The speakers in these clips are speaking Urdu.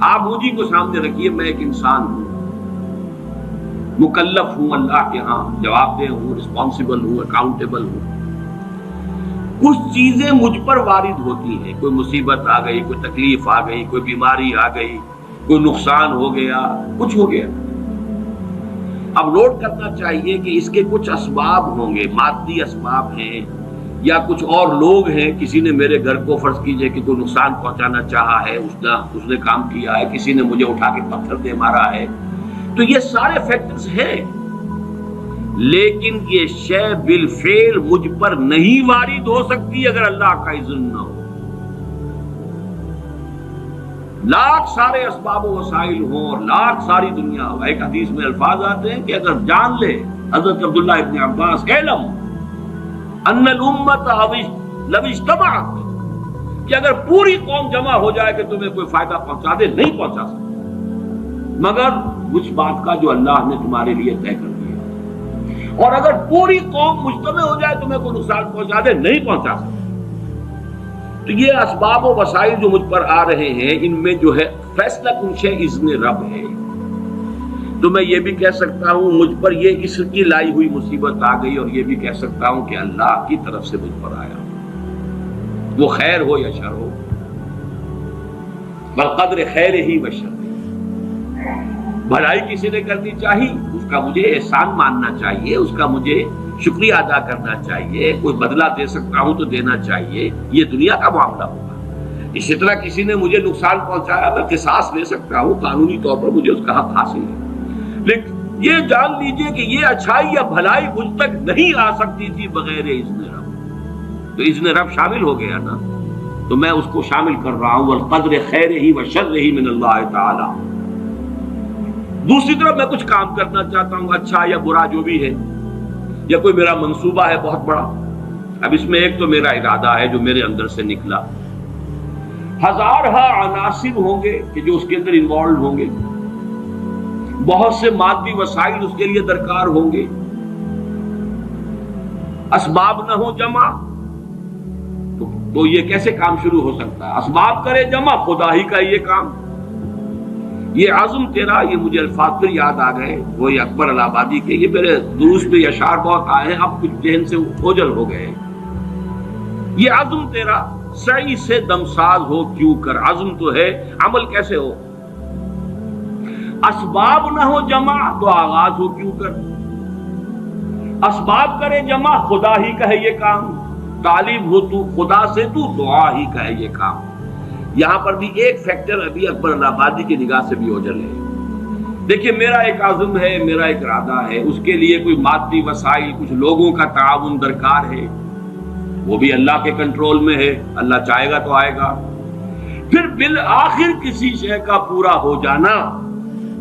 آپ مجھے کو سامنے رکھیے، میں ایک انسان ہوں، مکلف ہوں اللہ کے ہاں، جواب دہ ہوں، رسپانسبل ہوں، اکاؤنٹیبل ہوں۔ کچھ چیزیں مجھ پر وارد ہوتی ہیں، کوئی مصیبت آ گئی، کوئی تکلیف آ گئی، کوئی بیماری آ گئی، کوئی نقصان ہو گیا، کچھ ہو گیا۔ اب نوٹ کرنا چاہیے کہ اس کے کچھ اسباب ہوں گے، مادی اسباب ہیں یا کچھ اور لوگ ہیں، کسی نے میرے گھر کو فرض کیجئے کہ کوئی نقصان پہنچانا چاہا ہے، اس نے کام کیا ہے، کسی نے مجھے اٹھا کے پتھر دے مارا ہے، تو یہ سارے فیکٹرز ہیں، لیکن یہ شے بالفعل مجھ پر نہیں وارد ہو سکتی اگر اللہ کا اذن نہ ہو۔ لاکھ سارے اسباب و وسائل ہوں اور لاکھ ساری دنیا ہو، ایک حدیث میں الفاظ آتے ہیں کہ اگر جان لے حضرت عبداللہ ابن عباس، علم ان الامت لو اجتمعت، کہ اگر پوری قوم جمع ہو جائے کہ تمہیں کوئی فائدہ پہنچا دے، نہیں پہنچا سکتا مگر اس بات کا جو اللہ نے تمہارے لیے طے کر دیا، اور اگر پوری قوم مجتمع ہو جائے تمہیں کوئی نقصان پہنچا دے، نہیں پہنچا سکتا۔ تو یہ اسباب و وسائل جو مجھ پر آ رہے ہیں، ان میں جو ہے فیصلہ کن شے اذن رب ہے۔ تو میں یہ بھی کہہ سکتا ہوں مجھ پر یہ اس کی لائی ہوئی مصیبت آ گئی، اور یہ بھی کہہ سکتا ہوں کہ اللہ کی طرف سے مجھ پر آیا، وہ خیر ہو یا شر ہو، بالقدر خیر ہی و شر۔ بھلائی کسی نے کرنی چاہیے، اس کا مجھے احسان ماننا چاہیے، اس کا مجھے شکریہ ادا کرنا چاہیے، کوئی بدلہ دے سکتا ہوں تو دینا چاہیے، یہ دنیا کا معاملہ ہوگا۔ اسی طرح کسی نے مجھے نقصان پہنچایا، میں قصاص لے سکتا ہوں، قانونی طور پر مجھے اس کا حق حاصل ہے، لیکن یہ جان لیجئے کہ یہ اچھائی یا بھلائی مجھ تک نہیں آ سکتی تھی بغیر اذن رب۔ تو اذن رب شامل ہو گیا نا، تو میں اس کو شامل کر رہا ہوں، والقدر خیر ہی و شر ہی من اللہ تعالی۔ دوسری طرف میں کچھ کام کرنا چاہتا ہوں، اچھا یا برا جو بھی ہے، یا کوئی میرا منصوبہ ہے بہت بڑا۔ اب اس میں ایک تو میرا ارادہ ہے جو میرے اندر سے نکلا، ہزارہ عناصر ہوں گے کہ جو اس کے اندر انوالوڈ ہوں گے، بہت سے مادی وسائل اس کے لیے درکار ہوں گے، اسباب نہ ہو جمع تو یہ کیسے کام شروع ہو سکتا ہے؟ اسباب کرے جمع، خدا ہی کا یہ کام۔ یہ عزم تیرا، یہ مجھے الفاظ پھر یاد آ گئے، وہ اکبر الہ آبادی کے، یہ میرے دروس میں یہ اشعار بہت آئے ہیں، اب کچھ ذہن سے اوجل ہو گئے۔ یہ عزم تیرا سعی سے دمساز ہو کیوں کر، عزم تو ہے، عمل کیسے ہو؟ اسباب نہ ہو جمع تو آغاز ہو کیوں کر، اسباب کرے جمع، خدا ہی کا ہے یہ کام، طالب ہو تو خدا سے، تو دعا ہی کا ہے یہ کام۔ یہاں پر بھی ایک فیکٹر ابھی اکبر الہ آبادی کی نگاہ سے بھی اوجل ہے۔ دیکھیے میرا ایک عزم ہے، میرا ایک ارادہ ہے، اس کے لیے کوئی مادی وسائل، کچھ لوگوں کا تعاون درکار ہے، وہ بھی اللہ کے کنٹرول میں ہے، اللہ چاہے گا تو آئے گا۔ پھر بالآخر کسی شے کا پورا ہو جانا،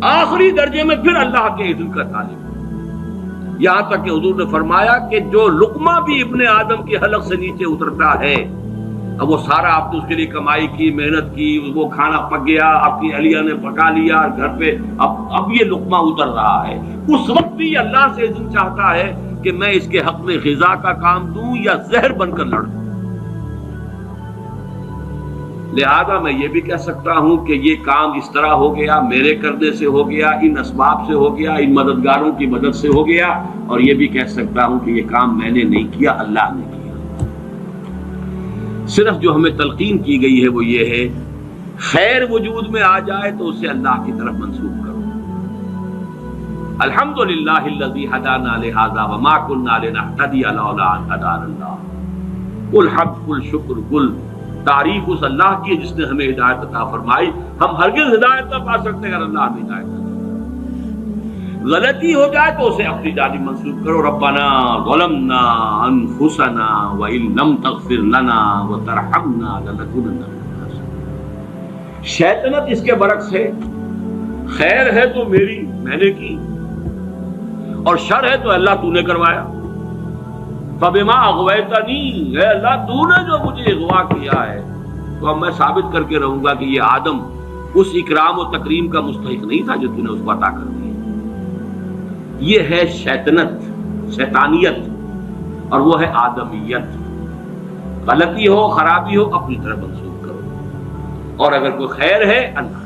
آخری درجے میں پھر اللہ کے اذن کا طالب۔ یہاں تک کہ حضور نے فرمایا کہ جو لقمہ بھی ابن آدم کے حلق سے نیچے اترتا ہے، اب وہ سارا آپ نے اس کے لیے کمائی کی، محنت کی، وہ کھانا پک گیا، آپ کی اہلیہ نے پکا لیا گھر پہ، اب یہ لقمہ اتر رہا ہے، اس وقت بھی اللہ سے اذن چاہتا ہے کہ میں اس کے حق میں غذا کا کام دوں یا زہر بن کر لڑوں۔ لہذا میں یہ بھی کہہ سکتا ہوں کہ یہ کام اس طرح ہو گیا، میرے کرنے سے ہو گیا، ان اسباب سے ہو گیا، ان مددگاروں کی مدد سے ہو گیا، اور یہ بھی کہہ سکتا ہوں کہ یہ کام میں نے نہیں کیا، اللہ نے کیا۔ صرف جو ہمیں تلقین کی گئی ہے وہ یہ ہے، خیر وجود میں آ جائے تو اسے اللہ کی طرف منسوب کرو۔ الحمدللہ الذی ہدانا لہذا وما کنا لنہتدی لولا ان ہدانا اللہ، قل حمد، قل شکر، قل تعریف اس اللہ کی جس نے ہمیں ہدایت عطا فرمائی۔ ہم ہرگز ہدایت نہ پا سکتے اگر اللہ ہمیں ہدایت نہ دے۔ غلطی ہو جائے تو اسے اپنی جانب منسوب کرو، ربنا ظلمنا انفسنا وان لم تغفر لنا وترحمنا لنکونن من الخاسرین۔ شیطنت اس کے برعکس ہے، خیر ہے تو میری، میں نے کی، اور شر ہے تو اللہ تو نے کروایا۔ فبما اغویتنی، اے اللہ تو نے جو مجھے اغوا کیا ہے، تو اب میں ثابت کر کے رہوں گا کہ یہ آدم اس اکرام و تکریم کا مستحق نہیں تھا جو تو نے اس کو عطا کر دی۔ یہ ہے شیطنت، شیطانیت، اور وہ ہے آدمیت۔ غلطی ہو، خرابی ہو، اپنی طرف منسوخ کرو، اور اگر کوئی خیر ہے اللہ